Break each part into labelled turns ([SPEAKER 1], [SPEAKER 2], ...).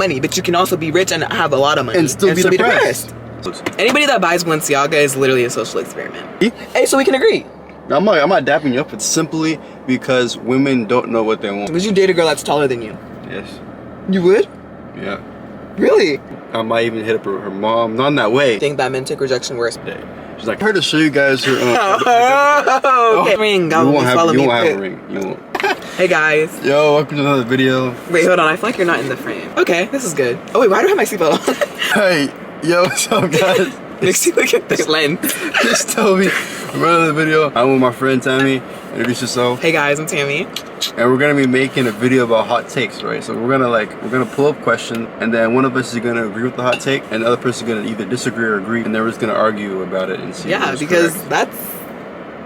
[SPEAKER 1] money, but you can also be rich and have a lot of money
[SPEAKER 2] and still be depressed.
[SPEAKER 1] Anybody that buys Balenciaga is literally a social experiment. Hey, so we can agree.
[SPEAKER 2] I'm not dapping you up. It's simply because women don't know what they want.
[SPEAKER 1] Would you date a girl that's taller than you?
[SPEAKER 2] Yes.
[SPEAKER 1] You would?
[SPEAKER 2] Yeah.
[SPEAKER 1] Really?
[SPEAKER 2] I might even hit up her mom. Not in that way.
[SPEAKER 1] Think that men take rejection worse.
[SPEAKER 2] She's like, I heard to show you guys her.
[SPEAKER 1] Okay. Ring.
[SPEAKER 2] You won't have a ring. You won't.
[SPEAKER 1] Hey guys.
[SPEAKER 2] Yo, welcome to another video.
[SPEAKER 1] Wait, hold on. I feel like you're not in the frame. Okay, this is good. Oh wait, why do I have my seatbelt on?
[SPEAKER 2] Hey, yo, what's up, guys?
[SPEAKER 1] Makes you look at this lens.
[SPEAKER 2] Just tell me. I'm running the video. I'm with my friend Tammy. Introduce yourself.
[SPEAKER 1] Hey guys, I'm Tammy.
[SPEAKER 2] And we're gonna be making a video about hot takes, right? So we're gonna pull up questions, and then one of us is gonna agree with the hot take, and the other person is gonna either disagree or agree, and then we're just gonna argue about it and see.
[SPEAKER 1] Yeah, because
[SPEAKER 2] correct.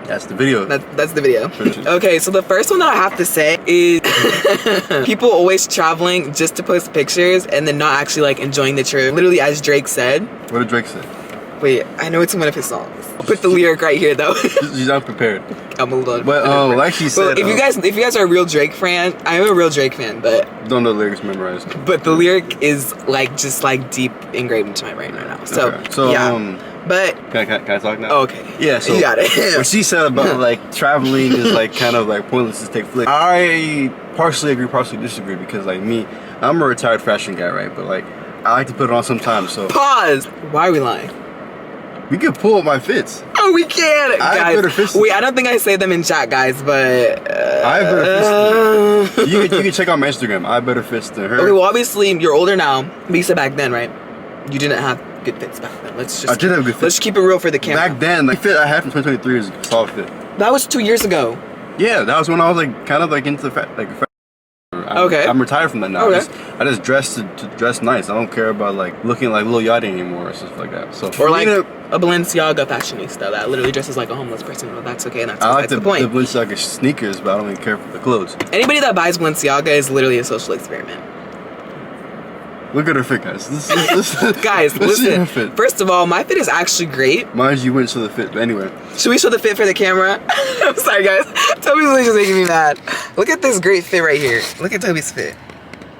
[SPEAKER 2] That's the video.
[SPEAKER 1] That's the video. Okay, so the first one that I have to say is people always traveling just to post pictures and then not actually like enjoying the trip. Literally, as Drake said.
[SPEAKER 2] What did Drake say?
[SPEAKER 1] Wait, I know it's one of his songs. I'll put the lyric right here though.
[SPEAKER 2] She's unprepared.
[SPEAKER 1] I'm a little.
[SPEAKER 2] But like she said,
[SPEAKER 1] if you guys are a real Drake fan, I am a real Drake fan, but
[SPEAKER 2] don't know the lyrics memorized.
[SPEAKER 1] But the lyric is like just like deep engraved into my brain right now. So,
[SPEAKER 2] okay. So
[SPEAKER 1] yeah. But
[SPEAKER 2] can I talk now?
[SPEAKER 1] Oh, okay.
[SPEAKER 2] Yeah, so
[SPEAKER 1] you got it.
[SPEAKER 2] What she said about like traveling is like kind of like pointless to take flicks. I partially agree, partially disagree, because like me, I'm a retired fashion guy, right? But like I like to put it on sometimes. So
[SPEAKER 1] pause. Why are we lying?
[SPEAKER 2] We can pull up my fits.
[SPEAKER 1] Oh, we can, guys.
[SPEAKER 2] Better fits.
[SPEAKER 1] Wait, I don't think I say them in chat, guys, but
[SPEAKER 2] I have better fits. You can check out my Instagram. I have better fits than her.
[SPEAKER 1] Okay, well, obviously you're older now, but you said back then, right? You didn't have good fits back then. Let's just.
[SPEAKER 2] I did have good fits.
[SPEAKER 1] Let's keep it real for the camera.
[SPEAKER 2] Back then, the fit I had from 2023 is a solid fit.
[SPEAKER 1] That was 2 years ago.
[SPEAKER 2] Yeah, that was when I was like kind of like into the
[SPEAKER 1] Okay.
[SPEAKER 2] I'm retired from that now.
[SPEAKER 1] Okay.
[SPEAKER 2] I just dress to dress nice. I don't care about like looking like Lil Yachty anymore or stuff like that. So
[SPEAKER 1] or like a Balenciaga fashionista that literally dresses like a homeless person. Well, that's okay. And that's,
[SPEAKER 2] I like
[SPEAKER 1] the point.
[SPEAKER 2] The Balenciaga sneakers, but I don't even care for the clothes.
[SPEAKER 1] Anybody that buys Balenciaga is literally a social experiment.
[SPEAKER 2] Look at her fit, guys.
[SPEAKER 1] Guys, listen. First of all, my fit is actually great.
[SPEAKER 2] Mind you, went to the fit, but anyway.
[SPEAKER 1] Should we show the fit for the camera? I'm sorry, guys. Toby's literally just making me mad. Look at this great fit right here. Look at Toby's fit.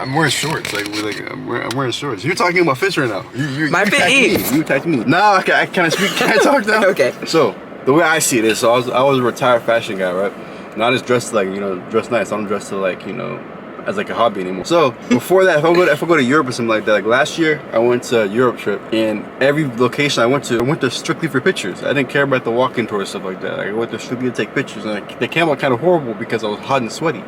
[SPEAKER 2] I'm wearing shorts. I'm wearing shorts. You're talking about fits right now.
[SPEAKER 1] My fit eats.
[SPEAKER 2] You attacked me. No, can I speak? Can I talk now?
[SPEAKER 1] Okay.
[SPEAKER 2] So the way I see it is, so I was a retired fashion guy, right? Not just dressed like dress nice. I don't dress to like as like a hobby anymore. So before that, if I go to Europe or something like that, like last year I went to a Europe trip, and every location I went there strictly for pictures. I didn't care about the walk-in tour and stuff like that. I went there strictly to take pictures, and they came out kind of horrible because I was hot and sweaty.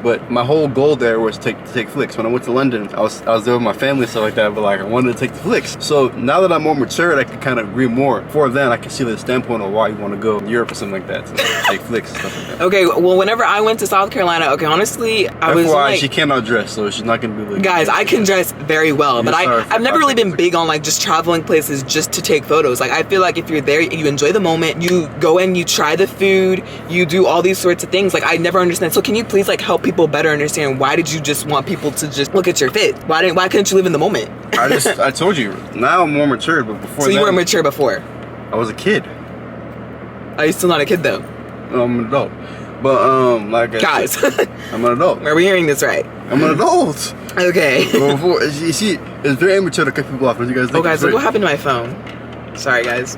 [SPEAKER 2] But my whole goal there was to take flicks. When I went to London, I was there with my family and stuff like that, but like I wanted to take the flicks. So now that I'm more mature, I can kind of agree more. Before then, I can see the standpoint of why you want to go to Europe or something like that to take flicks and stuff like that.
[SPEAKER 1] Okay, well, whenever I went to South Carolina, okay, honestly, I was like,
[SPEAKER 2] she cannot dress, so she's not gonna be like.
[SPEAKER 1] Guys, I can dress very well, but I've never really been big on like just traveling places just to take photos. Like I feel like if you're there, you enjoy the moment, you go in, you try the food, you do all these sorts of things. Like I never understand. So can you please like help people better understand? Why did you just want people to just look at your fit? Why couldn't you live in the moment?
[SPEAKER 2] I told you. Now I'm more mature, but before.
[SPEAKER 1] So you were mature before?
[SPEAKER 2] I was a kid.
[SPEAKER 1] Are you still not a kid though?
[SPEAKER 2] I'm an adult. But like
[SPEAKER 1] guys,
[SPEAKER 2] I'm an adult.
[SPEAKER 1] Are we hearing this right?
[SPEAKER 2] I'm an adult.
[SPEAKER 1] Okay.
[SPEAKER 2] But before, you see, it's very immature to cut people off. You guys think
[SPEAKER 1] guys, look what happened to my phone. Sorry, guys.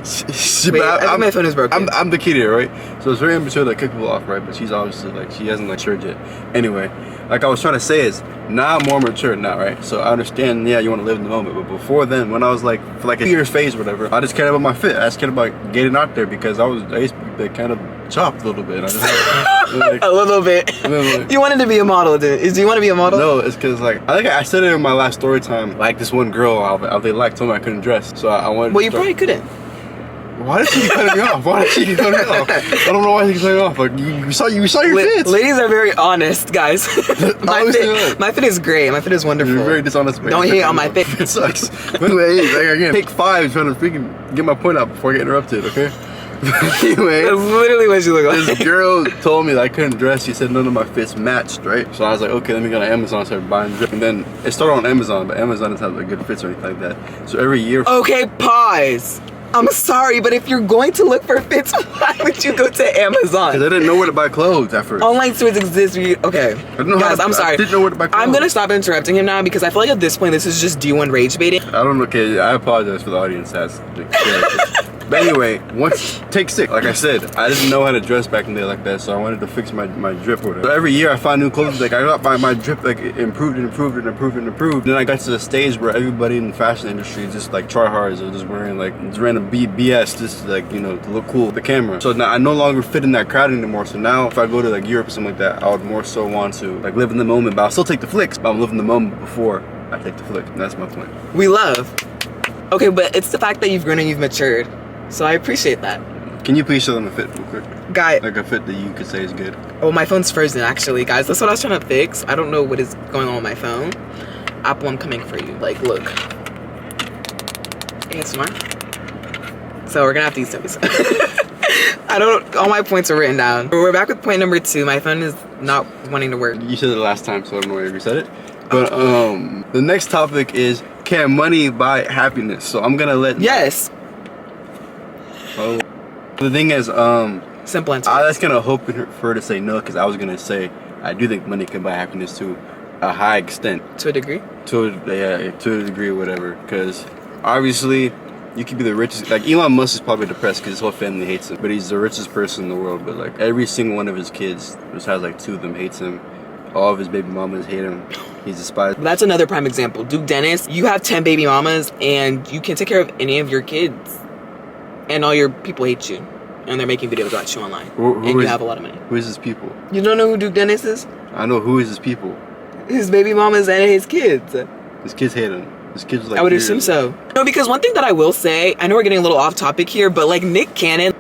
[SPEAKER 1] Wait, I think my phone is broken.
[SPEAKER 2] I'm the kid here, right? So it's very immature to kick people off, right? But she's obviously like, she hasn't matured yet. Anyway, like I was trying to say is, now I'm more mature now, right? So I understand, yeah, you want to live in the moment. But before then, when I was like, for like a year's phase or whatever, I just cared about my fit. I just cared about getting out there because I used to be kind of chopped a little bit. I just like,
[SPEAKER 1] a little bit. You wanted to be a model, do you want to be a model?
[SPEAKER 2] No, it's because like, I think I said it in my last story time. Like this one girl, how they told me I couldn't dress. So I wanted
[SPEAKER 1] Well, you probably couldn't.
[SPEAKER 2] Why did she cut me off? Why did she cut me off? I don't know why she cut me off. Like you saw your fits.
[SPEAKER 1] Ladies are very honest, guys. my fit is great. My fit is wonderful.
[SPEAKER 2] You're very dishonest.
[SPEAKER 1] Don't hate on my fit.
[SPEAKER 2] It sucks. But anyway, like again, take 5 trying to freaking get my point out before I get interrupted. Okay. Anyway,
[SPEAKER 1] that's literally what you look like.
[SPEAKER 2] This girl told me that I couldn't dress. She said none of my fits matched, right? So I was like, okay, let me go to Amazon and start buying dress. And then it started on Amazon, but Amazon doesn't have like good fits or anything like that. So every year.
[SPEAKER 1] Okay, pause. I'm sorry, but if you're going to look for fits, why would you go to Amazon?
[SPEAKER 2] Because I didn't know where to buy clothes at first.
[SPEAKER 1] Online stores exist. Okay.
[SPEAKER 2] I didn't know
[SPEAKER 1] Guys, I'm sorry.
[SPEAKER 2] I didn't know where to buy clothes.
[SPEAKER 1] I'm gonna stop interrupting him now because I feel like at this point this is just D1 rage baiting.
[SPEAKER 2] I don't know. Okay, I apologize for the audience. But anyway, take 6. Like I said, I didn't know how to dress back in the day like that, so I wanted to fix my drip or whatever. So every year I find new clothes. Like I got my drip like improved. Then I got to the stage where everybody in the fashion industry just like tryhards are just wearing like random BS just like, you know, to look cool with the camera. So now I no longer fit in that crowd anymore. So now if I go to like Europe or something like that, I would more so want to like live in the moment, but I'll still take the flicks, but I'm living the moment before I take the flick. And that's my point.
[SPEAKER 1] We love. Okay, but it's the fact that you've grown and you've matured. So I appreciate that.
[SPEAKER 2] Can you please show them a fit real quick?
[SPEAKER 1] Guy.
[SPEAKER 2] Like a fit that you could say is good.
[SPEAKER 1] Oh, my phone's frozen actually, guys. That's what I was trying to fix. I don't know what is going on with my phone. Apple, I'm coming for you. Like, look. ASMR. So we're gonna have to use those. All my points are written down. We're back with point number 2. My phone is not wanting to work.
[SPEAKER 2] You said it last time, so I don't know why you said it. But the next topic is, can money buy happiness? So I'm gonna let...
[SPEAKER 1] Yes.
[SPEAKER 2] Oh. The thing is,
[SPEAKER 1] simple answer.
[SPEAKER 2] I was kind of hoping for her to say no, because I was gonna say I do think money can buy happiness to a high extent.
[SPEAKER 1] To a degree?
[SPEAKER 2] To a degree, or whatever. Because obviously, you could be the richest. Like Elon Musk is probably depressed because his whole family hates him, but he's the richest person in the world. But like every single one of his kids, which has like 2 of them, hates him. All of his baby mamas hate him. He's despised.
[SPEAKER 1] That's another prime example. Duke Dennis, you have 10 baby mamas, and you can take care of any of your kids. And all your people hate you. And they're making videos about you online. And you have a lot of money.
[SPEAKER 2] Who is his people?
[SPEAKER 1] You don't know who Duke Dennis is?
[SPEAKER 2] I know who is his people.
[SPEAKER 1] His baby mamas and his kids.
[SPEAKER 2] His kids hate him. His kids like...
[SPEAKER 1] I would assume so. No, because one thing that I will say, I know we're getting a little off topic here, but like Nick Cannon...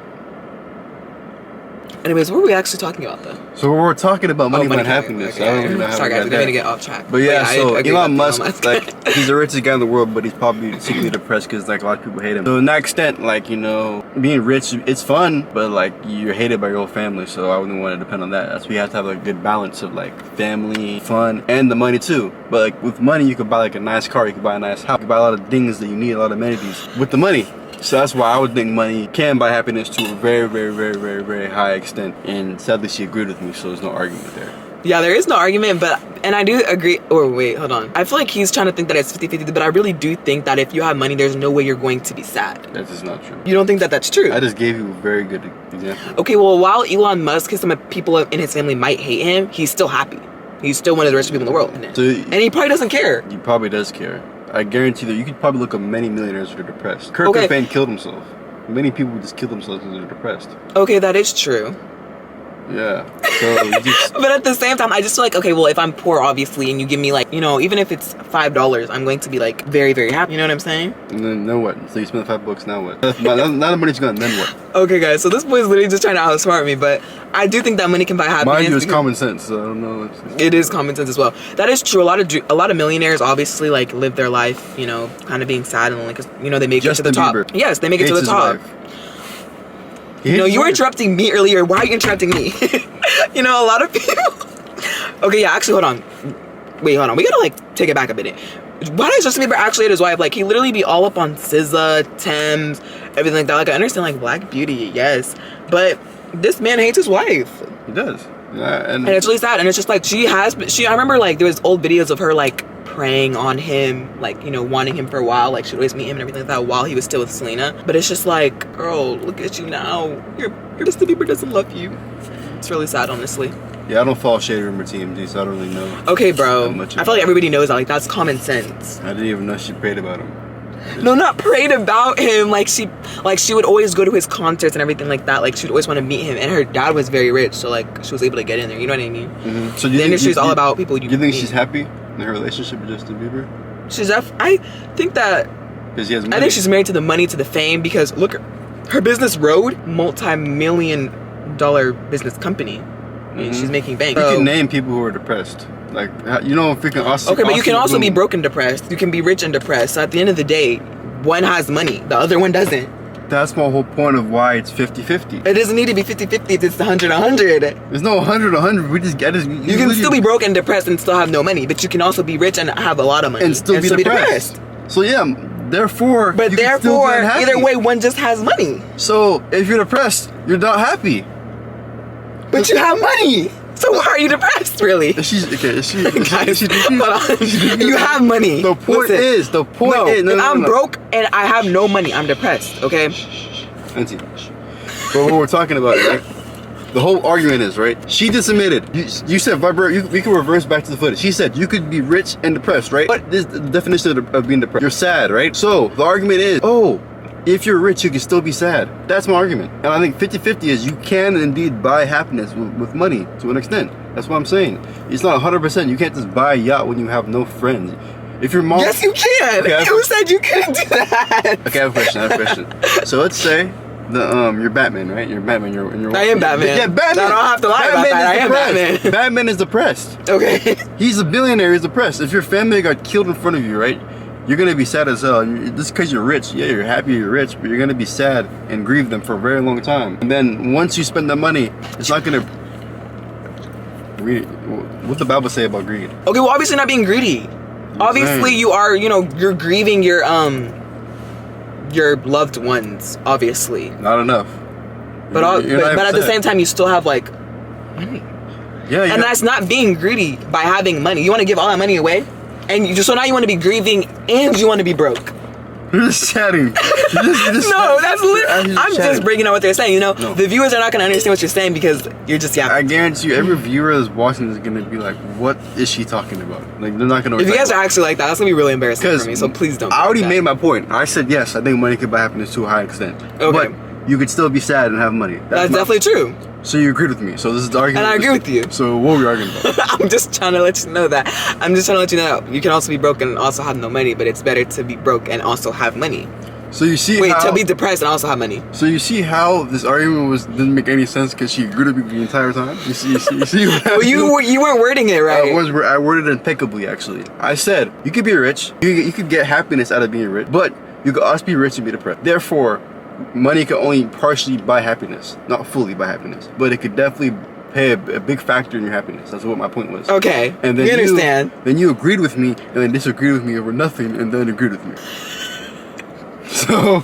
[SPEAKER 1] Anyways, what were we actually talking about though?
[SPEAKER 2] So we're talking about money and happiness.
[SPEAKER 1] Okay.
[SPEAKER 2] I don't really know how
[SPEAKER 1] sorry guys, we're gonna get off track.
[SPEAKER 2] But yeah, so Elon Musk, like, he's the richest guy in the world, but he's probably secretly depressed because like a lot of people hate him. So in that extent, like, you know, being rich, it's fun, but like you're hated by your whole family. So I wouldn't want to depend on that. That's why you have to have a good balance of like family, fun, and the money too. But like with money, you could buy like a nice car, you could buy a nice house, you could buy a lot of things that you need, a lot of amenities with the money. So that's why I would think money can buy happiness to a very high extent. And sadly, she agreed with me, so there's no argument there.
[SPEAKER 1] Yeah, there is no argument, and I do agree. Or wait, hold on. I feel like he's trying to think that it's 50-50, but I really do think that if you have money, there's no way you're going to be sad.
[SPEAKER 2] That is not true.
[SPEAKER 1] You don't think that that's true?
[SPEAKER 2] I just gave you a very good example.
[SPEAKER 1] Okay, well, while Elon Musk and some people in his family might hate him, he's still happy. He's still one of the richest people in the world.
[SPEAKER 2] So,
[SPEAKER 1] and he probably doesn't care.
[SPEAKER 2] He probably does care. I guarantee that you could probably look at many millionaires who are depressed. Kurt Cobain killed himself. Many people just kill themselves because they're depressed.
[SPEAKER 1] Okay, that is true.
[SPEAKER 2] Yeah. So
[SPEAKER 1] but at the same time, I just feel like, okay, well, if I'm poor, obviously, and you give me like, you know, even if it's $5, I'm going to be like very happy. You know what I'm saying?
[SPEAKER 2] And then what? So you spend $5, now what? Now the money's gone, then what?
[SPEAKER 1] Okay, guys, so this boy's literally just trying to outsmart me, but I do think that money can buy happiness.
[SPEAKER 2] Mind you, it's common sense, so I don't know.
[SPEAKER 1] It is common sense as well. That is true. A lot of millionaires obviously like live their life, you know, kind of being sad and like, you know, they make it to the top. Yes, they make it to the top. You know, you were interrupting me earlier. Why are you interrupting me? You know, a lot of people... Okay, yeah, actually, hold on. Wait, hold on. We gotta, like, take it back a minute. Why does Justin Bieber actually hate his wife? Like, he literally be all up on SZA, Thames, everything like that. Like, I understand, like, Black Beauty, yes. But this man hates his wife.
[SPEAKER 2] He does. Yeah,
[SPEAKER 1] and it's really sad. And it's just, like, I remember, like, there was old videos of her, like, preying on him, like, you know, wanting him for a while. Like, she'd always meet him and everything like that while he was still with Selena. But it's just like, girl, look at you now. Your Justin Bieber doesn't love you. It's really sad, honestly.
[SPEAKER 2] Yeah, I don't follow Shade Room or TMZ, so I don't really know.
[SPEAKER 1] Okay, bro. I feel like everybody knows that. Like, that's common sense.
[SPEAKER 2] I didn't even know she prayed about him.
[SPEAKER 1] No, not prayed about him. Like, she would always go to his concerts and everything like that. Like, she'd always want to meet him. And her dad was very rich, so, like, she was able to get in there. You know what I mean?
[SPEAKER 2] Mm-hmm. So
[SPEAKER 1] the industry is all about people
[SPEAKER 2] you think she's happy in her relationship with Justin Bieber?
[SPEAKER 1] I think that...
[SPEAKER 2] Because he has money.
[SPEAKER 1] I think she's married to the money, to the fame, because, look, her business Road, multi-million-dollar business company. I mean, she's making bank.
[SPEAKER 2] You can name people who are depressed. Like, you know, freaking Austin.
[SPEAKER 1] Okay, but you can also be broke and depressed. You can be rich and depressed. So at the end of the day, one has money, the other one doesn't.
[SPEAKER 2] That's my whole point of why it's 50-50.
[SPEAKER 1] It doesn't need to be 50-50 if it's 100-100.
[SPEAKER 2] There's no 100-100. We just get it.
[SPEAKER 1] You can still be broke and depressed and still have no money, but you can also be rich and have a lot of money
[SPEAKER 2] and still be depressed. So yeah, Therefore,
[SPEAKER 1] But
[SPEAKER 2] you can still
[SPEAKER 1] therefore,
[SPEAKER 2] be unhappy.
[SPEAKER 1] either way, one just has money.
[SPEAKER 2] So if you're depressed, you're not happy.
[SPEAKER 1] But you have money. So why are you depressed, really?
[SPEAKER 2] She's okay.
[SPEAKER 1] Guys, hold on. You have money.
[SPEAKER 2] The point
[SPEAKER 1] Listen.
[SPEAKER 2] is, the point
[SPEAKER 1] No,
[SPEAKER 2] is,
[SPEAKER 1] if I'm broke and I have no money, I'm depressed, okay?
[SPEAKER 2] Auntie. But what we're talking about, right? The whole argument is, right? She just admitted. You said, Vibra, we can reverse back to the footage. She said you could be rich and depressed, right? What is the definition of being depressed? You're sad, right? So the argument is, oh, if you're rich, you can still be sad. That's my argument. And I think 50-50 is you can indeed buy happiness with money to an extent. That's what I'm saying. It's not 100%. You can't just buy a yacht when you have no friends. If your mom...
[SPEAKER 1] Yes, you can.
[SPEAKER 2] Okay,
[SPEAKER 1] Who said you couldn't do that?
[SPEAKER 2] Okay, I have a question. So let's say you're Batman, right? You're Batman.
[SPEAKER 1] I am Batman.
[SPEAKER 2] Yeah, Batman.
[SPEAKER 1] I don't have to lie about that. I am Batman.
[SPEAKER 2] Batman is depressed.
[SPEAKER 1] Okay.
[SPEAKER 2] He's a billionaire. He's depressed. If your family got killed in front of you, right? You're gonna be sad as hell. And just because you're rich, yeah, you're happy you're rich, but you're gonna be sad and grieve them for a very long time. And then once you spend the money, it's not gonna. What's the Bible say about greed?
[SPEAKER 1] Okay, well, obviously not being greedy. Obviously, you are, you're grieving your loved ones, obviously.
[SPEAKER 2] Not enough.
[SPEAKER 1] But at the same time, you still have like money.
[SPEAKER 2] Yeah,
[SPEAKER 1] and that's not being greedy by having money. You want to give all that money away, and so now you want to be grieving and you want to be broke.
[SPEAKER 2] You're just chatting.
[SPEAKER 1] No, that's I'm just bringing out what they're saying. No. The viewers are not gonna understand what you're saying because you're just yapping.
[SPEAKER 2] I guarantee you, every viewer that's watching is gonna be like, "What is she talking about?" Like they're not gonna.
[SPEAKER 1] If you guys are actually like that, that's gonna be really embarrassing for me. So please don't.
[SPEAKER 2] I already made my point. I said yes. I think money can buy happiness to a high extent.
[SPEAKER 1] Okay.
[SPEAKER 2] But you could still be sad and have money.
[SPEAKER 1] That's definitely true.
[SPEAKER 2] So you agreed with me. So this is the argument.
[SPEAKER 1] And I agree with you.
[SPEAKER 2] So what were we arguing about?
[SPEAKER 1] I'm just trying to let you know that. I'm just trying to let you know that you can also be broke and also have no money, but it's better to be broke and also have money.
[SPEAKER 2] So you see
[SPEAKER 1] to be depressed and also have money.
[SPEAKER 2] So you see how this argument didn't make any sense because she agreed with me the entire time? You see
[SPEAKER 1] Well, you weren't wording it right.
[SPEAKER 2] I worded it impeccably, actually. I said, you could be rich, you could get happiness out of being rich, but you could also be rich and be depressed. Therefore, money can only partially buy happiness, not fully buy happiness, but it could definitely play a big factor in your happiness. That's what my point was.
[SPEAKER 1] Okay,
[SPEAKER 2] and then
[SPEAKER 1] we understand.
[SPEAKER 2] Then you agreed with me, and then disagreed with me over nothing, and then agreed with me. So,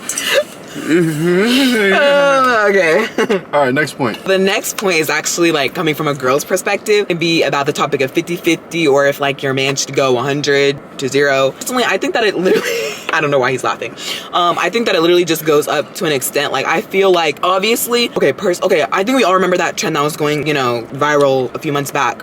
[SPEAKER 1] okay.
[SPEAKER 2] All right, next point.
[SPEAKER 1] The next point is actually like coming from a girl's perspective. It'd be about the topic of 50-50 or if like your man should go 100 to 0. Personally, I think that it literally, I don't know why he's laughing. I think that it literally just goes up to an extent. Like I feel like obviously, okay, I think we all remember that trend that was going, viral a few months back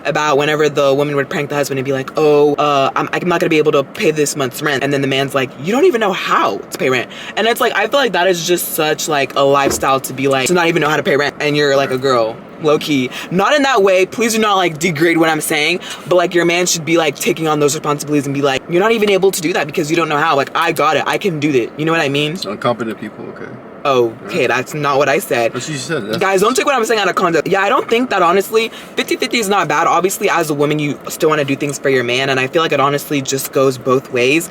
[SPEAKER 1] about whenever the woman would prank the husband and be like, oh, I'm not gonna be able to pay this month's rent. And then the man's like, you don't even know how to pay rent. And it's like, I feel like that is just such like a lifestyle to be like, to not even know how to pay rent and you're like a girl. Low key. Not in that way. Please do not like degrade what I'm saying. But like your man should be like taking on those responsibilities and be like, you're not even able to do that because you don't know how. Like I got it. I can do that. You know what I mean?
[SPEAKER 2] Incompetent people, okay.
[SPEAKER 1] Okay, that's not what I said.
[SPEAKER 2] What you said.
[SPEAKER 1] Guys, don't take what I'm saying out of context. Yeah, I don't think that honestly, 50-50 is not bad. Obviously, as a woman, you still want to do things for your man. And I feel like it honestly just goes both ways.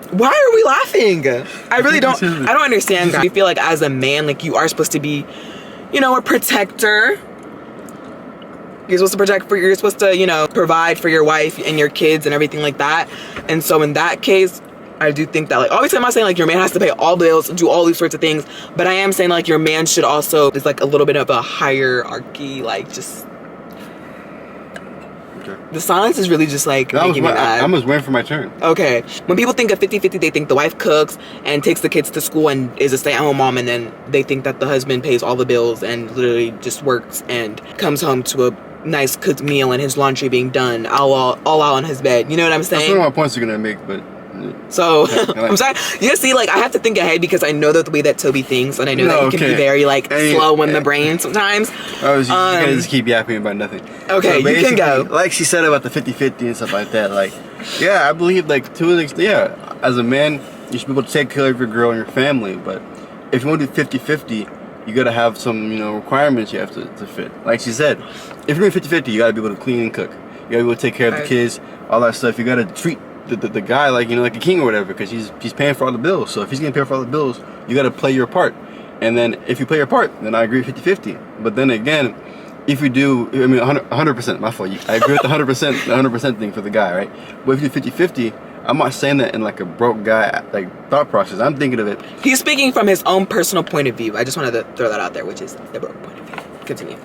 [SPEAKER 1] Why are we laughing? I really don't. I don't understand, guys. I feel like as a man, like you are supposed to be, a protector. You're supposed to you're supposed to, provide for your wife and your kids and everything like that. And so in that case, I do think that, like, obviously I'm not saying like your man has to pay all bills and do all these sorts of things, but I am saying like your man should also, there's like a little bit of a hierarchy, like just. The silence is really just like making me mad.
[SPEAKER 2] I'm just waiting for my turn.
[SPEAKER 1] Okay. When people think of 50-50, they think the wife cooks and takes the kids to school and is a stay-at-home mom, and then they think that the husband pays all the bills and literally just works and comes home to a nice cooked meal and his laundry being done all out on his bed. You know what I'm saying?
[SPEAKER 2] That's one of my points you're gonna make, but.
[SPEAKER 1] So, I'm sorry. You see, like, I have to think ahead because I know that the way that Toby thinks, and I know that he can be very, like, slow in the brain sometimes.
[SPEAKER 2] Oh, you gonna just keep yapping about nothing.
[SPEAKER 1] Okay, so you can go.
[SPEAKER 2] Like she said about the 50-50 and stuff like that, like, yeah, I believe, like, to an extent, yeah, as a man, you should be able to take care of your girl and your family, but if you want to do 50-50, you gotta have some, requirements you have to fit. Like she said, if you're doing 50-50, you gotta be able to clean and cook. You gotta be able to take care of the kids, all that stuff. You gotta treat the guy like like a king or whatever, because he's paying for all the bills. So if he's gonna pay for all the bills, you gotta play your part. And then if you play your part, then I agree 50-50. But then again, if you do, 100%, my fault. I agree with the 100% thing for the guy, right? But if you do 50-50, I'm not saying that in like a broke guy like thought process. I'm thinking of it.
[SPEAKER 1] He's speaking from his own personal point of view. I just wanted to throw that out there, which is the broke point of view. Continue.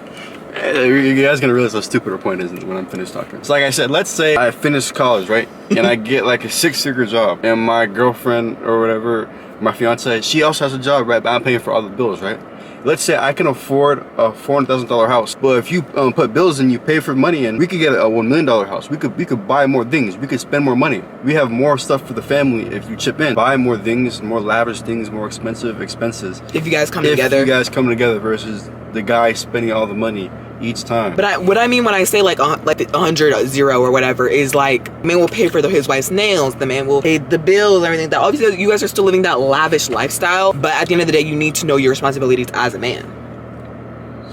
[SPEAKER 2] You guys gonna realize how stupid our point is when I'm finished talking. So like I said, let's say I finished college, right? And I get like a 6-figure job, and my girlfriend or whatever, my fiance, she also has a job, right? But I'm paying for all the bills, right? Let's say I can afford a $400,000 house. Well, if you put bills in, you pay for money, and we could get a $1 million house. We could buy more things. We could spend more money. We have more stuff for the family if you chip in. Buy more things, more lavish things, more expensive expenses.
[SPEAKER 1] If you guys come together.
[SPEAKER 2] If you guys come together versus the guy spending all the money each time.
[SPEAKER 1] But what I mean when I say like 100, 0 or whatever is like, the man will pay for his wife's nails, the man will pay the bills, everything. That obviously you guys are still living that lavish lifestyle, but at the end of the day, you need to know your responsibilities as a man.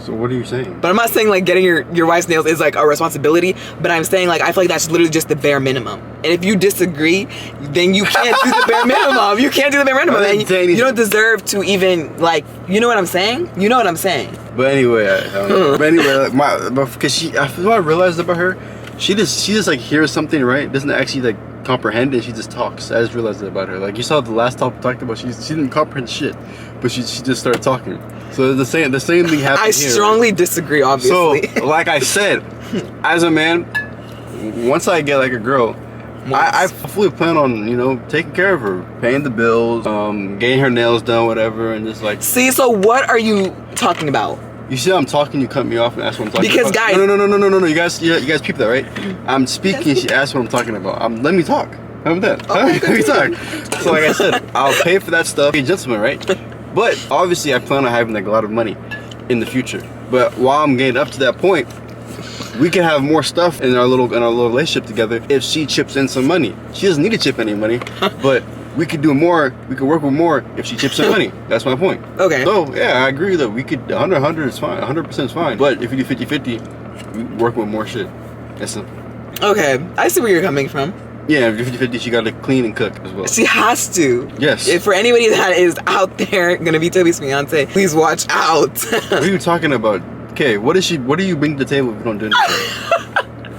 [SPEAKER 2] So what are you saying?
[SPEAKER 1] But I'm not saying like getting your wife's nails is like a responsibility, but I'm saying like I feel like that's literally just the bare minimum. And if you disagree, then you can't do the bare minimum. You can't do the bare minimum, and you don't deserve to even like, you know what I'm saying? You know what I'm saying?
[SPEAKER 2] But anyway, but anyway, because I realized about her, she just like hears something, right? Doesn't actually like comprehend it. She just talks. I just realized that about her. Like you saw the last topic we talked about, she didn't comprehend shit, but she just started talking. So the same thing happened.
[SPEAKER 1] I strongly disagree, obviously.
[SPEAKER 2] So like I said, as a man, once I get like a girl, I fully plan on taking care of her, paying the bills, getting her nails done, whatever, and just like.
[SPEAKER 1] See, so what are you talking about?
[SPEAKER 2] You see how I'm talking, you cut me off and ask what I'm talking
[SPEAKER 1] about. Because guys.
[SPEAKER 2] No. You guys peep that, right? I'm speaking, she asked what I'm talking about. Let me talk. I'm done.
[SPEAKER 1] Okay,
[SPEAKER 2] let me talk. So like I said, I'll pay for that stuff. Be a gentleman, right? But obviously I plan on having like a lot of money in the future. But while I'm getting up to that point, we can have more stuff in our little relationship together if she chips in some money. She doesn't need to chip any money, but we could do more, we could work with more if she chips in money. That's my point.
[SPEAKER 1] Okay.
[SPEAKER 2] So yeah, I agree that we could 100 is fine, 100% is fine. But if you do 50-50, we work with more shit. That's simple.
[SPEAKER 1] Okay, I see where you're coming from.
[SPEAKER 2] Yeah, if you 50-50, she got to clean and cook as well.
[SPEAKER 1] She has to.
[SPEAKER 2] Yes.
[SPEAKER 1] If for anybody that is out there gonna be Toby's fiance, please watch out.
[SPEAKER 2] What are you talking about? Okay, what do you bring to the table if you don't do anything?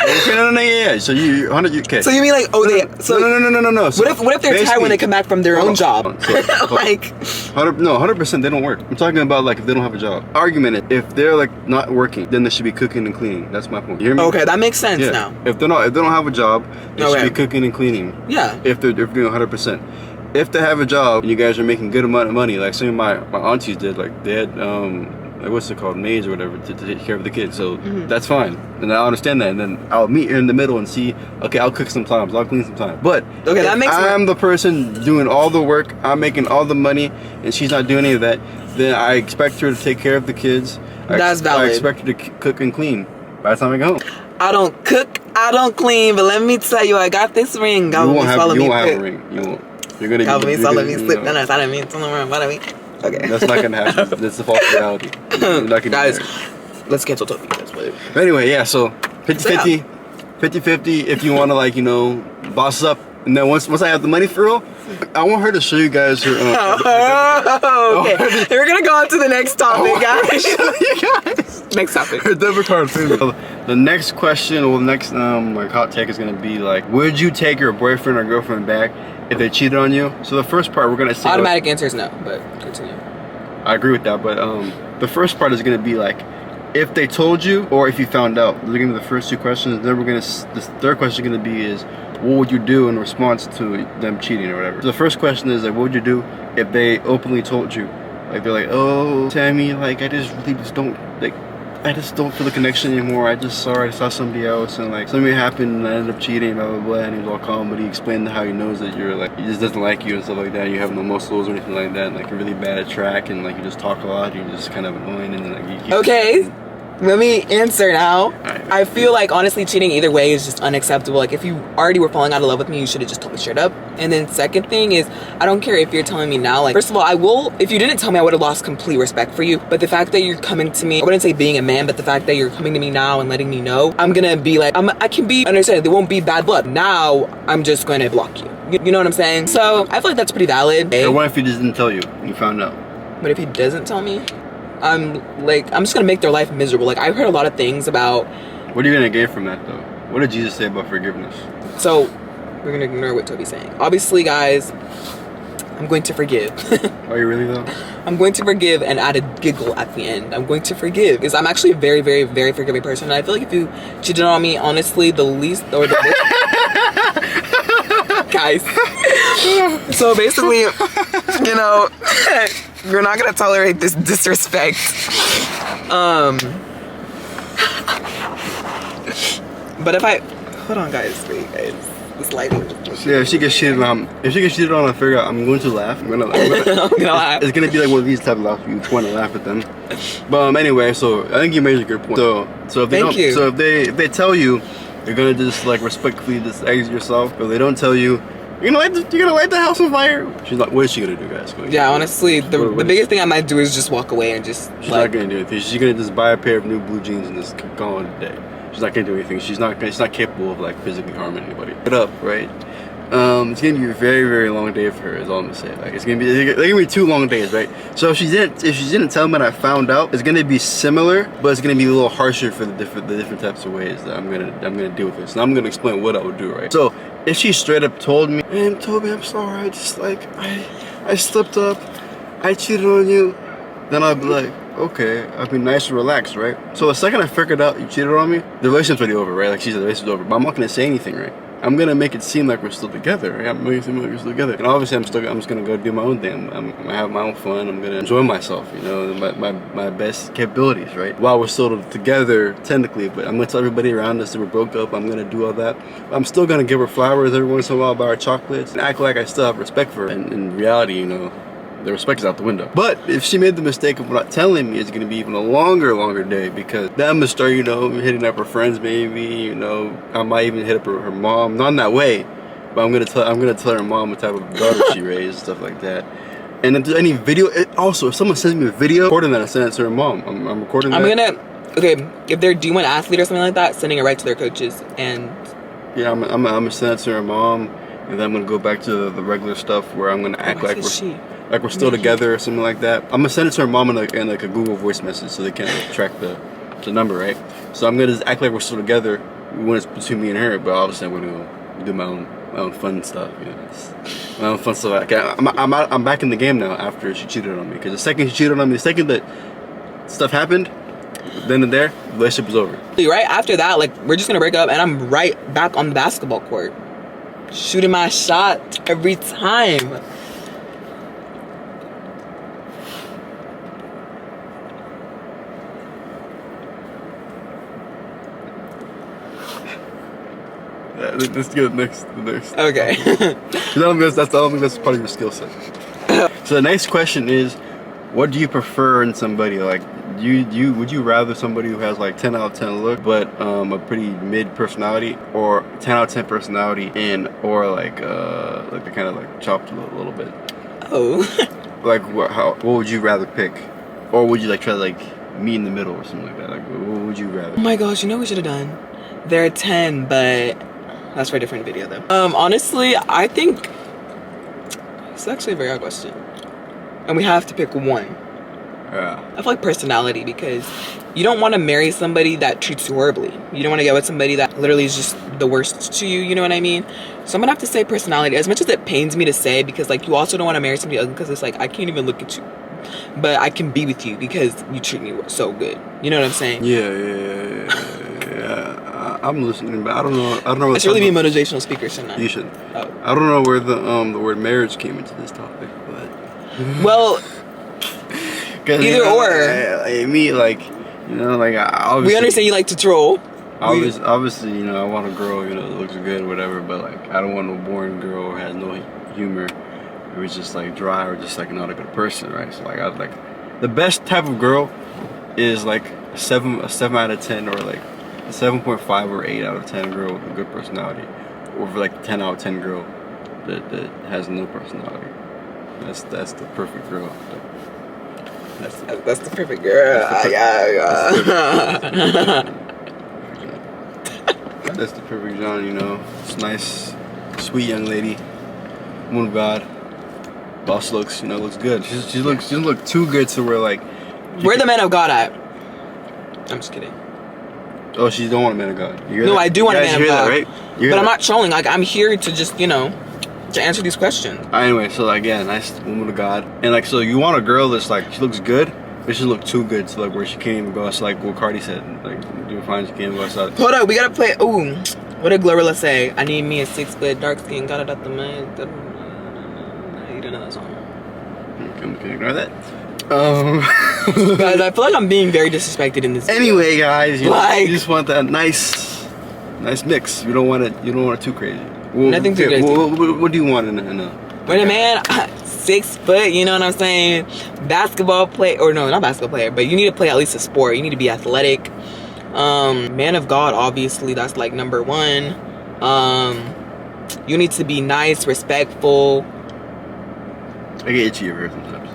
[SPEAKER 2] Okay, no, so you 100. Okay.
[SPEAKER 1] So you mean like,
[SPEAKER 2] no. So
[SPEAKER 1] what if they're tired when they come back from their own job? Like,
[SPEAKER 2] 100% they don't work. I'm talking about like if they don't have a job. Argument is, if they're like not working, then they should be cooking and cleaning. That's my point. You hear me?
[SPEAKER 1] Okay, that makes sense now.
[SPEAKER 2] If they don't have a job, they should be cooking and cleaning.
[SPEAKER 1] Yeah.
[SPEAKER 2] If they're doing 100%. If they have a job and you guys are making good amount of money, like some of my aunties did, like they had like what's it called, maids or whatever, to take care of the kids. So that's fine, and I understand that. And then I'll meet her in the middle and see. Okay, I'll cook sometimes, I'll clean sometimes. But
[SPEAKER 1] okay, that makes
[SPEAKER 2] I'm the person doing all the work, I'm making all the money, and she's not doing any of that. Then I expect her to take care of the kids.
[SPEAKER 1] That's valid.
[SPEAKER 2] I expect her to cook and clean by the time I get home.
[SPEAKER 1] I don't cook, I don't clean, but let me tell you, I got this ring.
[SPEAKER 2] You won't have a ring. You won't. You're gonna
[SPEAKER 1] slip. No, I didn't mean something wrong. What I mean. Okay.
[SPEAKER 2] That's not gonna happen. That's a false reality.
[SPEAKER 1] Guys, let's cancel Toby. That's what.
[SPEAKER 2] But anyway, yeah. So 50-50, 50-50. If you want to like boss up, and then once I have the money for real, I want her to show you guys her.
[SPEAKER 1] Okay. We're gonna go on to the next topic, guys. Next topic.
[SPEAKER 2] Her debit card. The next question, or the next like hot take is gonna be like, would you take your boyfriend or girlfriend back if they cheated on you? So the first part we're gonna say
[SPEAKER 1] automatic answer is no, but continue.
[SPEAKER 2] I agree with that, but the first part is gonna be like, if they told you or if you found out. Those are gonna be the first two questions. Then the third question is gonna be is, what would you do in response to them cheating or whatever? So the first question is like, what would you do if they openly told you? Like they're like, oh, Tammy, like I just don't feel the connection anymore. I saw somebody else and like something happened and I ended up cheating, blah blah blah, and he was all calm, but he explained how he knows that you're like, he just doesn't like you and stuff like that. You have no muscles or anything like that, and like you're really bad at track, and like you just talk a lot, you're just kind of annoying, and like
[SPEAKER 1] okay. Let me answer now. I feel like honestly cheating either way is just unacceptable. Like if you already were falling out of love with me, you should have just told me straight up. And then second thing is, I don't care if you're telling me now. Like first of all, I will, if you didn't tell me, I would have lost complete respect for you. But the fact that you're coming to me, I wouldn't say being a man, but the fact that you're coming to me now and letting me know, I'm gonna be like, I can be understanding. There won't be bad blood. Now I'm just gonna block you. You know what I'm saying? So I feel like that's pretty valid.
[SPEAKER 2] Or what if he just didn't tell you? You found out.
[SPEAKER 1] But if he doesn't tell me, I'm just gonna make their life miserable. Like I've heard a lot of things about.
[SPEAKER 2] What are you gonna gain from that though? What did Jesus say about forgiveness?
[SPEAKER 1] So, We're gonna ignore what Toby's saying. Obviously, guys, I'm going to forgive.
[SPEAKER 2] Are you really though?
[SPEAKER 1] I'm going to forgive and add a giggle at the end. I'm going to forgive because I'm actually a very, very, very forgiving person. And I feel like if you cheated on me, honestly, the least or the most... Guys. So basically, you know, you're not gonna tolerate this disrespect. But if I... Hold on, guys. Wait, guys. This lighting.
[SPEAKER 2] Yeah, if she gets cheated on, I figure out I'm going to laugh. I'm gonna
[SPEAKER 1] laugh.
[SPEAKER 2] It's gonna be like one of these type of laughs. You just want to laugh at them. But anyway, so I think you made a good point. So if they if they tell you, you're gonna just like respectfully just exit yourself. But they don't tell you, you're gonna light the house on fire. She's like, what is she gonna do, guys?
[SPEAKER 1] Yeah, honestly, the biggest thing I might do is just walk away and just.
[SPEAKER 2] She's not gonna do anything. She's gonna just buy a pair of new blue jeans and just go on the day. She's not gonna do anything. She's not capable of like physically harming anybody. Get up, right? It's gonna be a very, very long day for her. Is all I'm gonna say. Like it's gonna be 2 long days, right? So if she didn't tell me and I found out, it's gonna be similar, but it's gonna be a little harsher for the different types of ways that I'm gonna deal with this. And I'm gonna explain what I would do, right? So if she straight up told me, "Man, Toby, I'm sorry. I just like I slipped up. I cheated on you," then I'd be like, okay, I'd be nice and relaxed, right? So the second I figured out you cheated on me, the relationship's already over, right? Like she said, the relationship's over. But I'm not gonna say anything, right? I'm gonna make it seem like we're still together, right? I'm making it seem like we're still together. And obviously I'm just gonna go do my own thing. I'm gonna have my own fun. I'm gonna enjoy myself, you know, my best capabilities, right? While we're still together, technically, but I'm gonna tell everybody around us that we're broke up. I'm gonna do all that. I'm still gonna give her flowers every once in a while, buy her chocolates, and act like I still have respect for her. And in reality, you know, the respect is out the window. But if she made the mistake of not telling me, it's gonna be even a longer day, because then I'm gonna start, you know, hitting up her friends maybe, you know, I might even hit up her mom, not in that way, but I'm gonna tell her mom what type of daughter she raised, stuff like that. And if there's any video, also if someone sends me a video, recording that, I send it to her mom. I'm recording that.
[SPEAKER 1] Okay, if they're D1 athlete or something like that, sending it right to their coaches. And
[SPEAKER 2] yeah, I'm gonna send it to her mom, and then I'm gonna go back to the regular stuff where I'm gonna act like we're still together or something like that. I'm gonna send it to her mom in like a Google voice message so they can track the number, right? So I'm gonna just act like we're still together when it's between me and her, but obviously I'm gonna do my own fun stuff, you know. My own fun stuff. I'm back in the game now after she cheated on me, because the second she cheated on me, the second that stuff happened, then and there, the relationship was over.
[SPEAKER 1] Right after that, like, we're just gonna break up and I'm right back on the basketball court, shooting my shot every time.
[SPEAKER 2] Let's get the next.
[SPEAKER 1] Okay.
[SPEAKER 2] I don't think that's part of your skill set. So the next question is, what do you prefer in somebody? Like, would you rather somebody who has like 10 out of 10 look, but a pretty mid personality, or 10 out of 10 personality or like the kind of like chopped a little bit?
[SPEAKER 1] Oh.
[SPEAKER 2] Like what would you rather pick, or would you like try to like meet in the middle or something like that? Like what would you rather?
[SPEAKER 1] Oh my gosh, you know what we should have done? They're 10, but that's for a different video though. Honestly, I think it's actually a very hard question, and we have to pick one.
[SPEAKER 2] Yeah.
[SPEAKER 1] I feel like personality, because you don't want to marry somebody that treats you horribly. You don't want to get with somebody that literally is just the worst to you, you know what I mean? So I'm gonna have to say personality, as much as it pains me to say, because like you also don't want to marry somebody ugly, because it's like I can't even look at you, but I can be with you because you treat me so good. You know what I'm saying?
[SPEAKER 2] Yeah. I'm listening, but I don't know.
[SPEAKER 1] I should really be a motivational speaker, shouldn't I?
[SPEAKER 2] You should.
[SPEAKER 1] Oh.
[SPEAKER 2] I don't know where the word marriage came into this topic, but
[SPEAKER 1] well, either or.
[SPEAKER 2] Me, like, you know, like obviously
[SPEAKER 1] we understand you like to troll.
[SPEAKER 2] Obviously, you know, I want a girl, you know, that looks good or whatever, but like I don't want no boring girl who has no humor, who is just like dry or just like not a good person, right? So like I like the best type of girl is like a 7 out of 10, or like a 7.5 or 8 out of 10 girl with a good personality, or for like 10 out of 10 girl that has no personality. That's the perfect girl.
[SPEAKER 1] That's the perfect girl.
[SPEAKER 2] That's the perfect genre, you know. It's nice, sweet young lady, woman of God. Boss looks, you know, looks good. She doesn't look too good to where like.
[SPEAKER 1] Where the man of God at? I'm just kidding.
[SPEAKER 2] Oh, she don't want a man of God.
[SPEAKER 1] No, I do want a man of God.
[SPEAKER 2] That, right?
[SPEAKER 1] But I'm not trolling. Like, I'm here to just, you know, to answer these questions.
[SPEAKER 2] Anyway, so like, yeah, nice woman of God. And like, so you want a girl that's like, she looks good, but she look too good to like where she can't even go outside, like what Cardi said. Like, you're fine, she can't even go outside.
[SPEAKER 1] Hold up, we gotta play. Ooh, what did Glorilla say? I need me a 6-foot dark skin, got it out the mud. You don't know that song.
[SPEAKER 2] Can ignore that.
[SPEAKER 1] Guys, I feel like I'm being very disrespected in this video.
[SPEAKER 2] Anyway, guys, you
[SPEAKER 1] Like-
[SPEAKER 2] just want that nice mix. You don't want it. You don't want it too crazy. Well,
[SPEAKER 1] Nothing too crazy.
[SPEAKER 2] What do you want in a?
[SPEAKER 1] When a man 6 foot, you know what I'm saying? Basketball play, or no, not basketball player, but you need to play at least a sport. You need to be athletic. Man of God, obviously, that's like number one. You need to be nice, respectful.
[SPEAKER 2] I get itchy over here sometimes.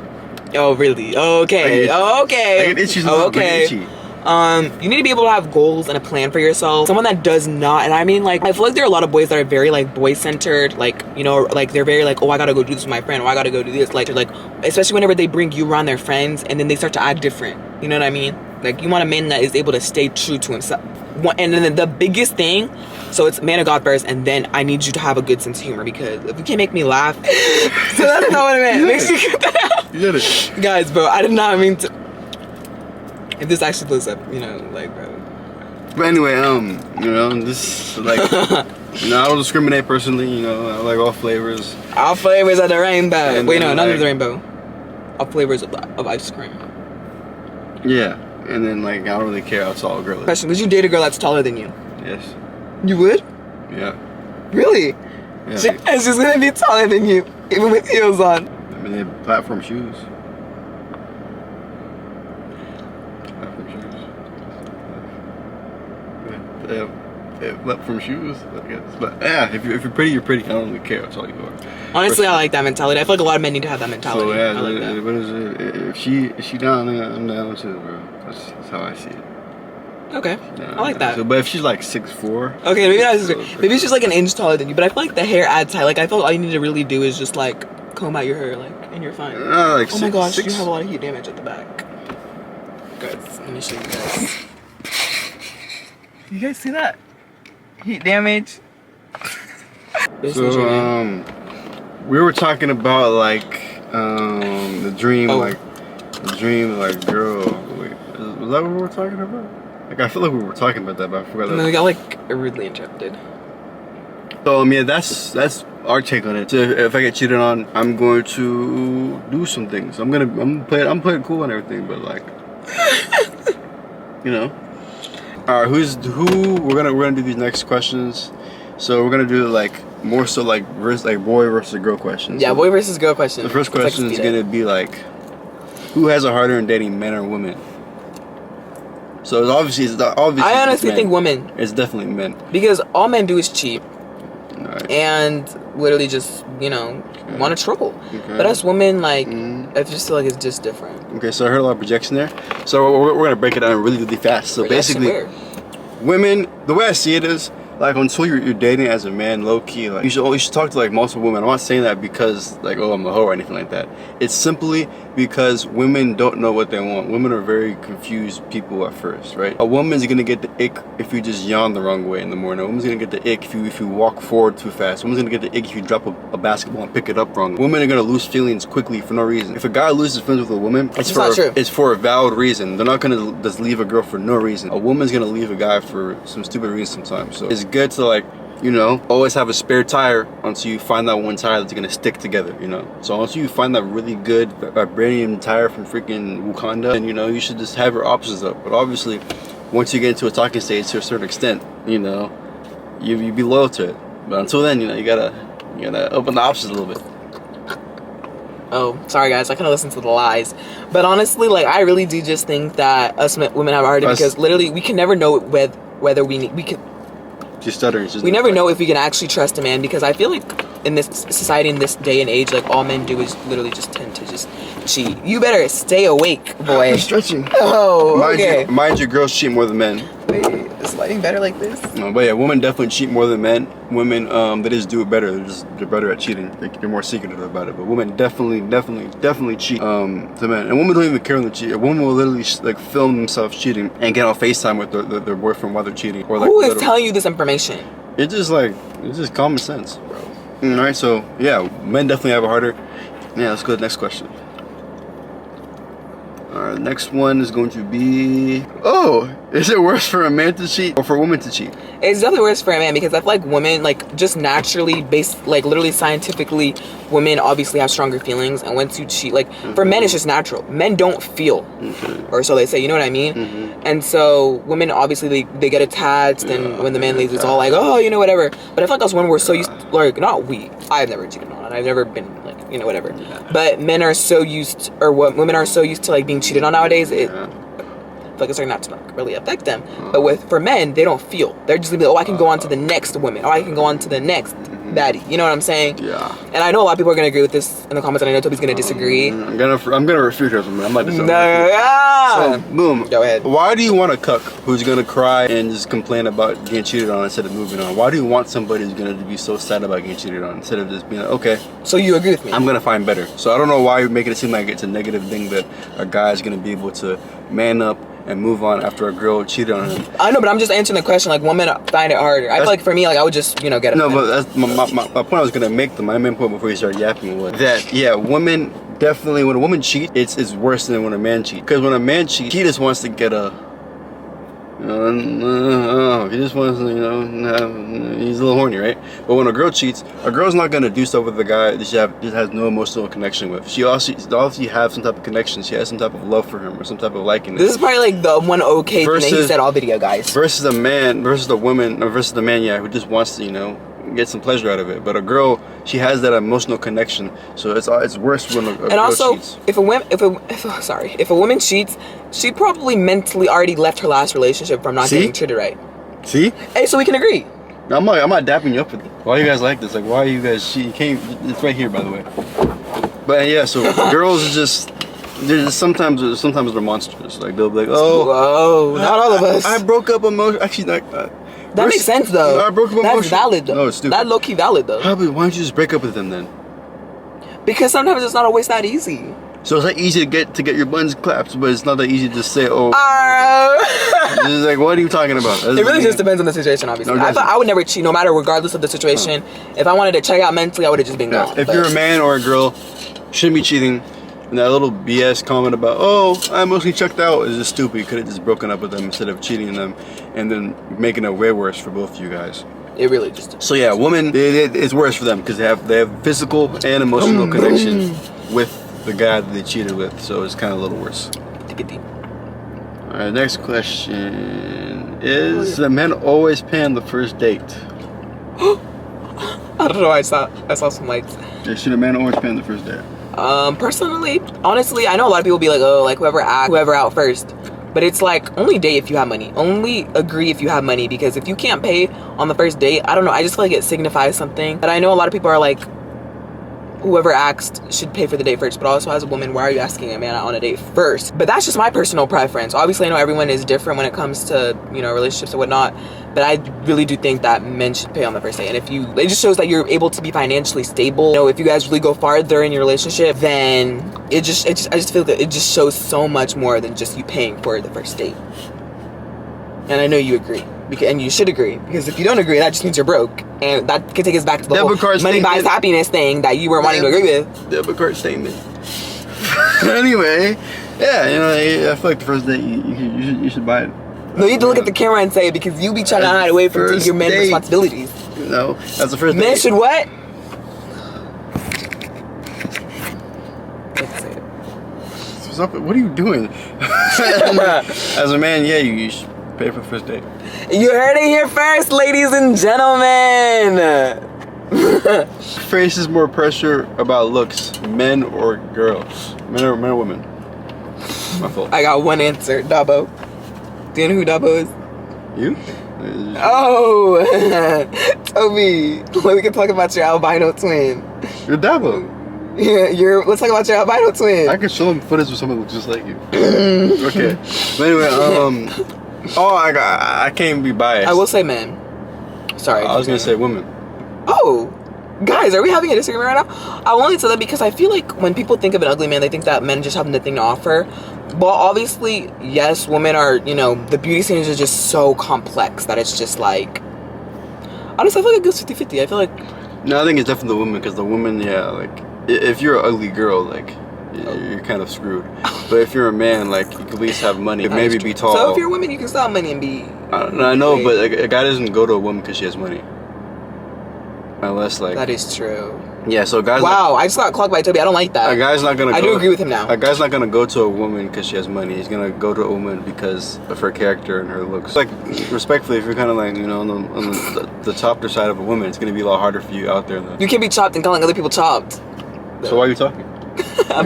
[SPEAKER 1] Oh, really? Okay. Okay.
[SPEAKER 2] I get itchy sometimes.
[SPEAKER 1] Okay.
[SPEAKER 2] I get itchy.
[SPEAKER 1] You need to be able to have goals and a plan for yourself. Someone that does not, and I mean, like, I feel like there are a lot of boys that are very, like, boy-centered. Like, you know, like, they're very, like, oh, I gotta go do this with my friend, or I gotta go do this. Like, especially whenever they bring you around their friends, and then they start to act different. You know what I mean? Like, you want a man that is able to stay true to himself. And then the biggest thing, so it's man of God first, and then I need you to have a good sense of humor, because if you can't make me laugh, so that's not what I meant. Make sure you get that out.
[SPEAKER 2] You did it.
[SPEAKER 1] Guys, bro, I did not mean to. If this actually blows up, you know, like, bro.
[SPEAKER 2] But anyway, you know, this like, you know, I don't discriminate personally. You know, I like all flavors.
[SPEAKER 1] All flavors of the rainbow.
[SPEAKER 2] And
[SPEAKER 1] Wait, no,
[SPEAKER 2] then,
[SPEAKER 1] none
[SPEAKER 2] like-
[SPEAKER 1] of the rainbow. All flavors of ice cream.
[SPEAKER 2] Yeah, and then like, I don't really care how tall a girl is.
[SPEAKER 1] Question: would you date a girl that's taller than you?
[SPEAKER 2] Yes.
[SPEAKER 1] You would?
[SPEAKER 2] Yeah.
[SPEAKER 1] Really?
[SPEAKER 2] Yeah.
[SPEAKER 1] And she's gonna be taller than you, even with heels on.
[SPEAKER 2] I mean, they have platform shoes. Platform shoes. They have platform shoes, I guess. But yeah, if you're pretty, you're pretty. I don't really care how tall you are.
[SPEAKER 1] Honestly, I like that mentality. I feel like a lot of men need to have that mentality.
[SPEAKER 2] So yeah,
[SPEAKER 1] I like that.
[SPEAKER 2] what is it? If she down, then I'm down too, bro. That's how I see it.
[SPEAKER 1] Okay,
[SPEAKER 2] Yeah,
[SPEAKER 1] I like that.
[SPEAKER 2] So, but if she's like 6'4",
[SPEAKER 1] Okay, maybe she's like an inch taller than you, but I feel like the hair adds height. Like, I feel like all you need to really do is just like comb out your hair, like, and you're fine.
[SPEAKER 2] like
[SPEAKER 1] Oh my gosh, you have a lot of heat damage at the back. Guys, let me show you guys. You guys see that? Heat damage.
[SPEAKER 2] So we were talking about like the dream,
[SPEAKER 1] Oh.
[SPEAKER 2] like the dream, like girl. Wait, was that what we were talking about? Like I feel like we were talking about that, but I forgot.
[SPEAKER 1] And then we got like rudely interrupted.
[SPEAKER 2] So yeah, that's our take on it. So if I get cheated on, I'm going to do some things. I'm playing cool and everything, but like, you know. All right, who? We're gonna do these next questions. So we're gonna do like more so like boy versus girl questions.
[SPEAKER 1] Yeah,
[SPEAKER 2] So
[SPEAKER 1] boy versus girl question.
[SPEAKER 2] the first
[SPEAKER 1] It's like
[SPEAKER 2] question is
[SPEAKER 1] speed
[SPEAKER 2] gonna
[SPEAKER 1] it.
[SPEAKER 2] be like, who has a harder in dating, men or women? So it's obviously
[SPEAKER 1] I honestly
[SPEAKER 2] men.
[SPEAKER 1] think women,
[SPEAKER 2] It's definitely men.
[SPEAKER 1] because all men do is cheat
[SPEAKER 2] Alright.
[SPEAKER 1] and literally just, you know, want to troll.
[SPEAKER 2] Okay.
[SPEAKER 1] But us women, like,
[SPEAKER 2] Mhm.
[SPEAKER 1] I just feel like it's just different.
[SPEAKER 2] Okay, so I heard a lot of projection there. So we're gonna break it down really, really fast. So
[SPEAKER 1] Projection
[SPEAKER 2] basically,
[SPEAKER 1] where?
[SPEAKER 2] women, the way I see it is, like until you're dating as a man, low key, like you should talk to like multiple women. I'm not saying that because like, oh, I'm a hoe or anything like that. It's simply because women don't know what they want. Women are very confused people at first, right? A woman's gonna get the ick if you just yawn the wrong way in the morning. A woman's gonna get the ick if you walk forward too fast. A woman's gonna get the ick if you drop a basketball and pick it up wrong. Women are gonna lose feelings quickly for no reason. If a guy loses feelings with a woman,
[SPEAKER 1] It's not true.
[SPEAKER 2] it's for a valid reason. They're not gonna just leave a girl for no reason. A woman's gonna leave a guy for some stupid reason sometimes. So it's good to like, you know, always have a spare tire until you find that one tire that's gonna stick together, you know. So until you find that really good vibranium tire from freaking Wakanda, then you know you should just have your options up. But obviously, once you get into a talking stage to a certain extent, you know, you be loyal to it. But until then, you know, you gotta open the options a little bit.
[SPEAKER 1] Oh, sorry guys, I kind of listened to the lies. But honestly, like, I really do just think that us women have a harder, because literally we can never know whether we can.
[SPEAKER 2] She's stuttering.
[SPEAKER 1] We never know if we can actually trust a man, because I feel like in this society, in this day and age, like, all men do is literally just tend to just cheat. You better stay awake, boy.
[SPEAKER 2] I'm stretching.
[SPEAKER 1] Oh, okay.
[SPEAKER 2] Mind you, girls cheat more than men.
[SPEAKER 1] Wait, is lighting better like this?
[SPEAKER 2] No, but yeah, women definitely cheat more than men. Women, they just do it better. They're better at cheating. They're more secretive about it. But women definitely cheat to men. And women don't even care when they cheat. A woman will literally like film themselves cheating and get on FaceTime with their boyfriend while they're cheating. Or like
[SPEAKER 1] Who is telling you this information?
[SPEAKER 2] It's just common sense, bro. All right, so yeah, men definitely have it harder. Yeah, let's go to the next question. Our next one is going to be, oh, is it worse for a man to cheat or for a woman to cheat?
[SPEAKER 1] It's definitely worse for a man because I feel like women, like, just naturally, based, like, literally scientifically, women obviously have stronger feelings. And once you cheat, like, for men, it's just natural. Men don't feel, or so they say, you know what I mean? And so women, obviously, they get attached, and when the man leaves, it's all like, oh, you know, whatever. But I feel like us women, we're so used to, like, not we, I've never cheated on, I've never been, like, you know, whatever. But men are so used, or what women are so used to, like, being cheated on nowadays, I feel like it's starting not to like, really affect them. But for men, they don't feel. They're just gonna be like, oh, I can go on to the next woman. Oh, I can go on to the next baddie. You know what I'm saying?
[SPEAKER 2] Yeah.
[SPEAKER 1] And I know a lot of people are gonna agree with this in the comments, and I know Toby's gonna disagree.
[SPEAKER 2] I'm gonna refute her. I'm not disagreeing.
[SPEAKER 1] No.
[SPEAKER 2] So, boom.
[SPEAKER 1] Go ahead.
[SPEAKER 2] Why do you want a cuck who's gonna cry and just complain about getting cheated on instead of moving on? Why do you want somebody who's gonna be so sad about getting cheated on instead of just being like, okay,
[SPEAKER 1] So you agree with me?
[SPEAKER 2] I'm gonna find better? So I don't know why you're making it seem like it's a negative thing that a guy's gonna be able to man up and move on after a girl cheated on him.
[SPEAKER 1] I know, but I'm just answering the question. Like, women find it harder. I feel like for me, like, I would just, you know, get it.
[SPEAKER 2] No, but that's my point I was gonna make. My main point before you started yapping was that, yeah, women definitely, when a woman cheats, it's worse than when a man cheats. Because when a man cheats, he just wants to get a, he just wants to, you know, he's a little horny, right? But when a girl cheats, a girl's not gonna do stuff with a guy that she just has no emotional connection with. She also have some type of connection. She has some type of love for him or some type of liking.
[SPEAKER 1] This is probably like the one okay thing that he said all video, guys.
[SPEAKER 2] Versus the man, versus the woman, or versus the man, yeah, who just wants to, you know, get some pleasure out of it. But a girl, she has that emotional connection, so it's worse when a girl
[SPEAKER 1] also,
[SPEAKER 2] cheats.
[SPEAKER 1] if a woman cheats, she probably mentally already left her last relationship from not getting treated right.
[SPEAKER 2] See?
[SPEAKER 1] Hey, so we can agree.
[SPEAKER 2] I'm not dapping you up with it. Why you guys like this? Like, why are you guys cheating? It's right here, by the way. But yeah, so girls are just. Sometimes they're monsters. Like they'll be like, oh,
[SPEAKER 1] whoa, not all of us.
[SPEAKER 2] I broke up emotion. Actually, like,
[SPEAKER 1] that makes sense though.
[SPEAKER 2] I broke up
[SPEAKER 1] That's
[SPEAKER 2] emotion.
[SPEAKER 1] valid though.
[SPEAKER 2] No, it's stupid.
[SPEAKER 1] That's low key valid though.
[SPEAKER 2] Why don't you just break up with them then?
[SPEAKER 1] Because sometimes it's not always that easy.
[SPEAKER 2] So it's like easy to get your buns clapped, but it's not that easy to say, oh. It's like, what are you talking about?
[SPEAKER 1] It really just depends on the situation, obviously. I thought I would never cheat, no matter, regardless of the situation. If I wanted to check out mentally, I would have just been gone.
[SPEAKER 2] If you're a man or a girl, shouldn't be cheating. And that little BS comment about, oh, I mostly checked out is just stupid. You could have just broken up with them instead of cheating them and then making it way worse for both of you guys.
[SPEAKER 1] It really just.
[SPEAKER 2] So yeah, women, it's worse for them because they have physical and emotional connection with the guy that they cheated with. So it's kind of a little worse. All right, next question is: the men always pay on the first date?
[SPEAKER 1] I don't know. I saw some lights.
[SPEAKER 2] Yeah, should a man always pay on the first date?
[SPEAKER 1] Personally, honestly, I know a lot of people be like, oh, like whoever out first. But it's like, only date if you have money. Only agree if you have money. Because if you can't pay on the first date, I don't know, I just feel like it signifies something. But I know a lot of people are like, whoever asked should pay for the date first. But also, as a woman, why are you asking a man out on a date first? But that's just my personal preference. Obviously, I know everyone is different when it comes to, you know, relationships and whatnot. But I really do think that men should pay on the first date. And it just shows that you're able to be financially stable. You know, if you guys really go farther in your relationship, then I just feel that it just shows so much more than just you paying for the first date. And I know you agree. And you should agree. Because if you don't agree, that just means you're broke. And that can take us back to the whole money buys happiness thing that you weren't wanting to agree with.
[SPEAKER 2] Debit card statement. Anyway, yeah, you know, I feel like the first date, you should buy it.
[SPEAKER 1] No, you need to look at the camera and say it, because you be trying to hide away from your men's responsibilities.
[SPEAKER 2] No, that's the first date.
[SPEAKER 1] Men should what?
[SPEAKER 2] What are you doing? As a man, yeah, you should pay for the first date.
[SPEAKER 1] You heard it here first, ladies and gentlemen.
[SPEAKER 2] Faces more pressure about looks, men or girls? Men or women? My fault.
[SPEAKER 1] I got one answer, Dabo. Do you know who Dabo is?
[SPEAKER 2] You?
[SPEAKER 1] Oh, Toby. We can talk about your albino twin.
[SPEAKER 2] You're Dabo.
[SPEAKER 1] Yeah, let's talk about your albino twin.
[SPEAKER 2] I could show them footage with someone who looks just like you. Okay. But anyway, I can't be biased.
[SPEAKER 1] I will say men. Sorry.
[SPEAKER 2] I was gonna say women.
[SPEAKER 1] Oh, guys, are we having a disagreement right now? I only say that because I feel like when people think of an ugly man, they think that men just have nothing to offer. But obviously, yes, women are, you know, the beauty standards are just so complex that it's just like, Honestly, I feel like it goes 50-50. I feel like
[SPEAKER 2] No, I think it's definitely the woman because the woman, yeah, like if you're an ugly girl, like you're kind of screwed. But if you're a man, like you can at least have money, maybe be tall.
[SPEAKER 1] So if you're a woman, you can still have money and be.
[SPEAKER 2] I know, but a guy doesn't go to a woman because she has money. Unless like.
[SPEAKER 1] That is true.
[SPEAKER 2] Yeah, so guys.
[SPEAKER 1] Wow, I just got clocked by Toby. I don't like that.
[SPEAKER 2] A guy's not gonna.
[SPEAKER 1] I do agree with him now.
[SPEAKER 2] A guy's not gonna go to a woman because she has money. He's gonna go to a woman because of her character and her looks. Like, respectfully, if you're kind of like, you know, on the softer side of a woman, it's gonna be a lot harder for you out there.
[SPEAKER 1] You can't be chopped and calling other people chopped.
[SPEAKER 2] So why are you talking?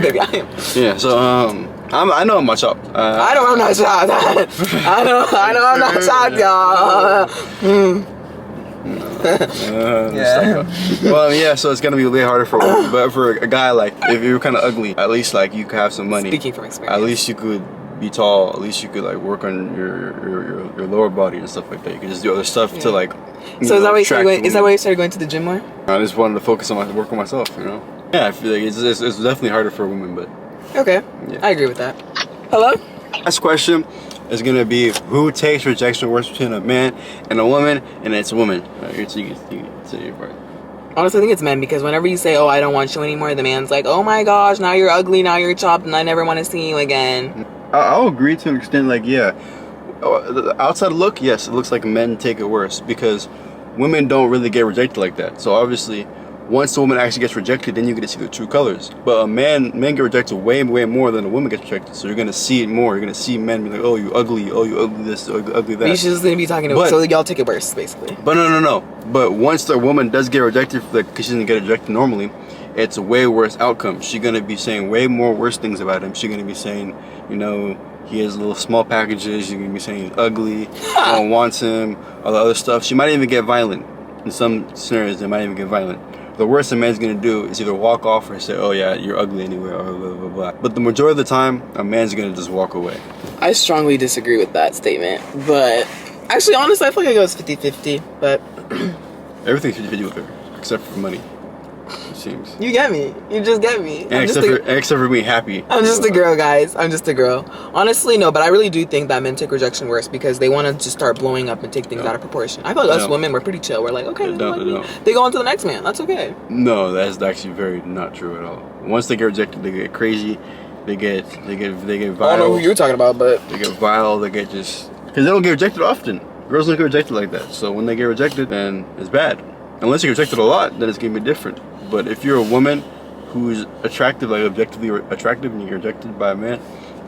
[SPEAKER 1] Baby, I am.
[SPEAKER 2] Yeah. So I know I'm not chopped.
[SPEAKER 1] I know I'm not chopped. I know I'm not chopped, y'all.
[SPEAKER 2] Yeah. Well, yeah. So it's gonna be way harder for a woman, but for a guy, like if you're kind of ugly, at least like you could have some money.
[SPEAKER 1] Speaking from experience.
[SPEAKER 2] At least you could be tall. At least you could like work on your lower body and stuff like that. You could just do other stuff to like.
[SPEAKER 1] So is that why you started going? Is that why you started going to the gym more?
[SPEAKER 2] I just wanted to focus on work on myself. You know. Yeah, I feel like it's definitely harder for a woman, but.
[SPEAKER 1] Okay. Yeah. I agree with that. Hello.
[SPEAKER 2] Last question is gonna be who takes rejection worse between a man and a woman, and it's a woman. You say your part.
[SPEAKER 1] Honestly, I think it's men because whenever you say, "Oh, I don't want you anymore," the man's like, "Oh my gosh, now you're ugly, now you're chopped, and I never want to see you again."
[SPEAKER 2] I'll agree to an extent. Like, yeah, the outside look, yes, it looks like men take it worse because women don't really get rejected like that. So obviously, once the woman actually gets rejected, then you get to see the true colors. But men get rejected way more than a woman gets rejected. So you're gonna see it more. You're gonna see men be like, "Oh, you ugly. Oh, you ugly this, ugly that."
[SPEAKER 1] But she's just gonna be talking to. So y'all take it worse, basically.
[SPEAKER 2] But no. But once the woman does get rejected, because she doesn't get rejected normally, it's a way worse outcome. She's gonna be saying way more worse things about him. She's gonna be saying, you know, he has little small packages. She's gonna be saying he's ugly. No one wants him. All the other stuff. She might even get violent. In some scenarios, they might even get violent. The worst a man's gonna do is either walk off or say, "Oh yeah, you're ugly anyway," or blah blah blah. But the majority of the time, a man's gonna just walk away.
[SPEAKER 1] I strongly disagree with that statement, but actually, honestly, I feel like it goes 50-50. But
[SPEAKER 2] everything's 50-50 with her, except for money. It seems.
[SPEAKER 1] You get me. You just get me.
[SPEAKER 2] And except for being happy.
[SPEAKER 1] I'm just a girl, guys. I'm just a girl. Honestly, no, but I really do think that men take rejection worse because they want to just start blowing up and take things out of proportion. I feel like us women, we're pretty chill. We're like, okay, they go on to the next man. That's okay. No,
[SPEAKER 2] that's actually very not true at all. Once they get rejected, they get crazy. They get vile.
[SPEAKER 1] I don't know who you're talking about, but
[SPEAKER 2] they get vile. They get just because they don't get rejected often. Girls don't get rejected like that. So when they get rejected, then it's bad. Unless you get rejected a lot, then it's gonna be different. But if you're a woman who's attractive, like objectively attractive, and you get rejected by a man,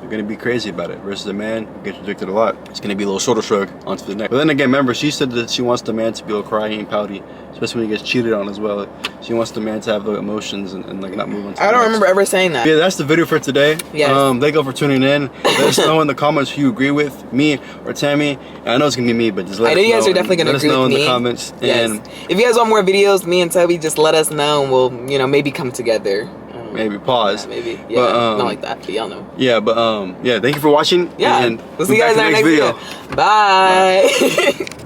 [SPEAKER 2] you're gonna be crazy about it. Versus a man who gets rejected a lot, it's gonna be a little shoulder shrug onto the neck. But then again, remember, she said that she wants the man to be all crying and pouty, especially when he gets cheated on as well. She wants the man to have the emotions and like not move on to
[SPEAKER 1] I don't remember ever saying that.
[SPEAKER 2] Yeah, that's the video for today.
[SPEAKER 1] Yes.
[SPEAKER 2] Thank you for tuning in. Let us know in the comments who you agree with, me or Tammy. And I know it's gonna be me, but just let us know. I know you guys are definitely gonna agree with me. Let us know in the comments.
[SPEAKER 1] Yes. And if you guys want more videos, me and Toby, just let us know and we'll, you know, maybe come together.
[SPEAKER 2] Maybe pause.
[SPEAKER 1] Yeah, maybe. Yeah, but, not like that, but y'all know.
[SPEAKER 2] Yeah, but yeah, thank you for watching.
[SPEAKER 1] Yeah,
[SPEAKER 2] and
[SPEAKER 1] we'll see you guys in our next video. Bye.